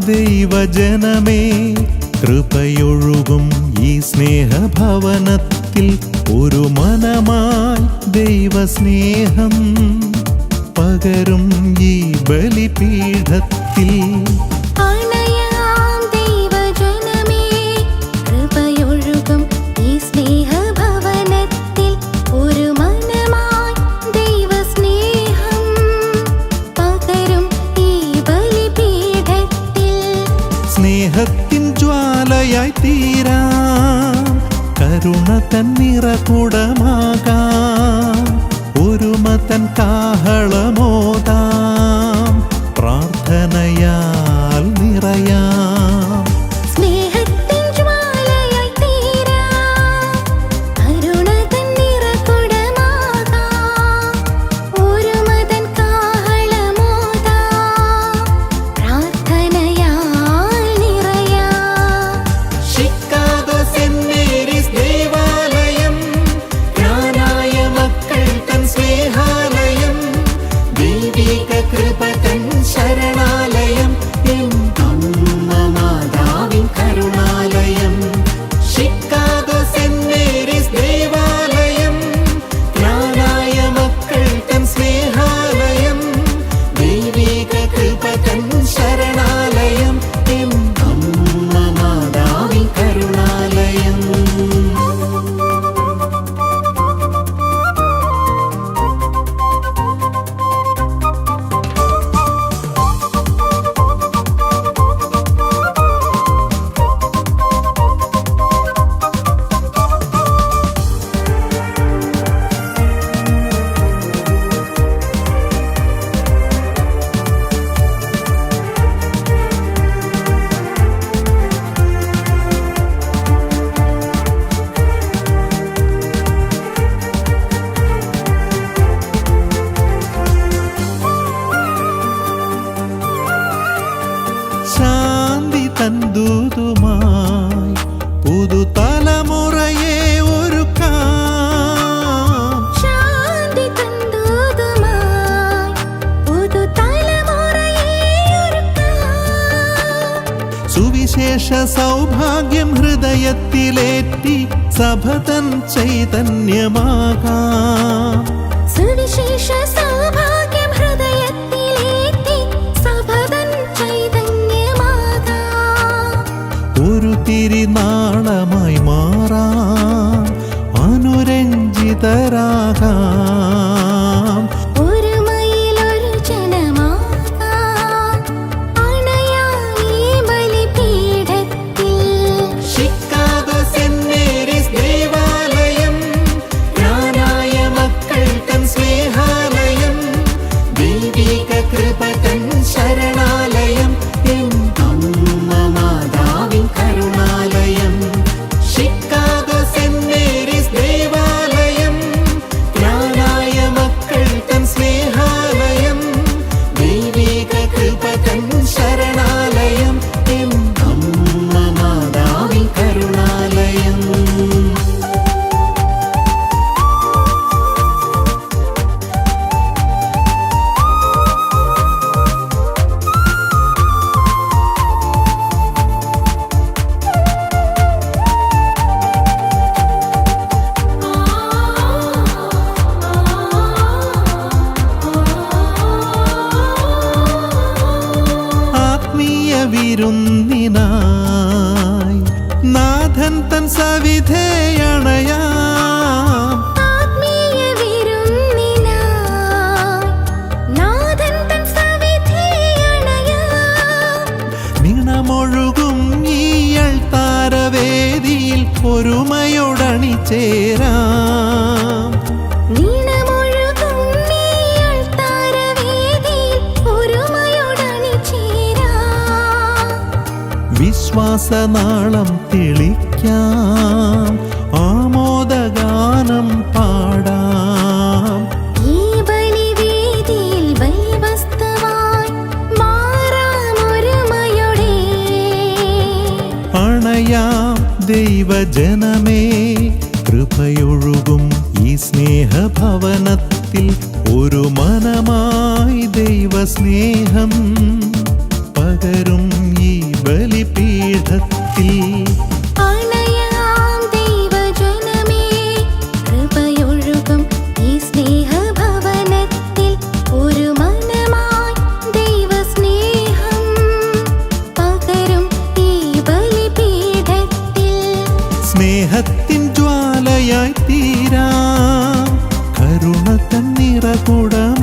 ദൈവജനമേ, കൃപയൊഴുകും ഈ സ്നേഹഭവനത്തിൽ ഒരു മനമായി ദൈവസ്നേഹം പകരും ഈ ബലിപീഠത്തിൽ. സ്നേഹത്തിൻ ജ്വാലയായി തീരാം, കരുണ തൻ നിറകുടമാകാം, ഒരുമ തൻ കാഹളമോദാം, പ്രാർത്ഥനയാൽ നിറയാം. തന്തൂതുമായി പുതുതലമുറയെ ഒരുക്കാം, ശാന്തി തന്തൂതുമായി പുതുതലമുറയെ ഒരുക്കാം. സുവിശേഷ സൗഭാഗ്യം ഹൃദയത്തിലേറ്റി സഭതൻ ചൈതന്യമാകാം, സുവിശേഷ സൗഭാഗ്യം ഹൃദയത്തിലേറ്റി സഭതൻ ചൈതന്യമാകാം. ഒരു തിരിനാളമായി മാറാം, അനുരഞ്ജിതരാകാം, ഒരുമയിലൊരു ജനമാകാം, അണയാം ഈ ബലിപീഠത്തിൽ. ഷിക്കാഗോ സെന്റ് മേരീസ് ദേവാലയം, ജ്ഞാനായ മക്കൾ തൻ സ്നേഹാലയം, ദൈവിക കൃപ തൻ ശരണാലയം, അമ്മ മാതാവിൻ കരുണാലയം. ഷിക്കാഗോ സെന്റ് മേരീസ് ദേവാലയം, ജ്ഞാനായ മക്കൾ തൻ സ്നേഹാലയം, ദൈവിക കൃപ തൻ ശരണാലയം, അമ്മ മാതാവിൻ കരുണാലയം. ആത്മീയ വിരുന്നിനായി നാഥൻ തൻ സവിധേയണയാം, ആത്മീയ വിരുന്നിനായി നാഥൻ തൻ സവിധേയണയാം. നിണമൊഴുകും ഈ അൾത്താരവേദിയിൽ ഒരുമയോടണിചേരാം, നീണമൊഴുകും ഈ അൾത്താരവേദിയിൽ ഒരുമയോടണിചേരാം. വിശ്വാസനാളം തെളിക്കാം, ആമോദഗാനം പാടാം, ഈ ബലിവേദിയിൽ ബലിവസ്തുവായി മാറാം ഒരുമയോടെ. അണയാം ദൈവജനമേ, കൃപയൊഴുകും ഈ സ്നേഹഭവനത്തിൽ ഒരു മനമായി ദൈവസ്നേഹം പകരും ഈ ബലിപീഠത്തിൽ അണയാം ദൈവജനമേ, കൃപയൊഴുകും ഈ സ്നേഹഭവനത്തിൽ ഒരു മനമായി ദൈവസ്നേഹം പകരും ഈ ബലിപീഠത്തിൽ. സ്നേഹത്തിൻ ജ്വാലയായി തീരാം, കരുണ തന്നിറകുടമാകാം.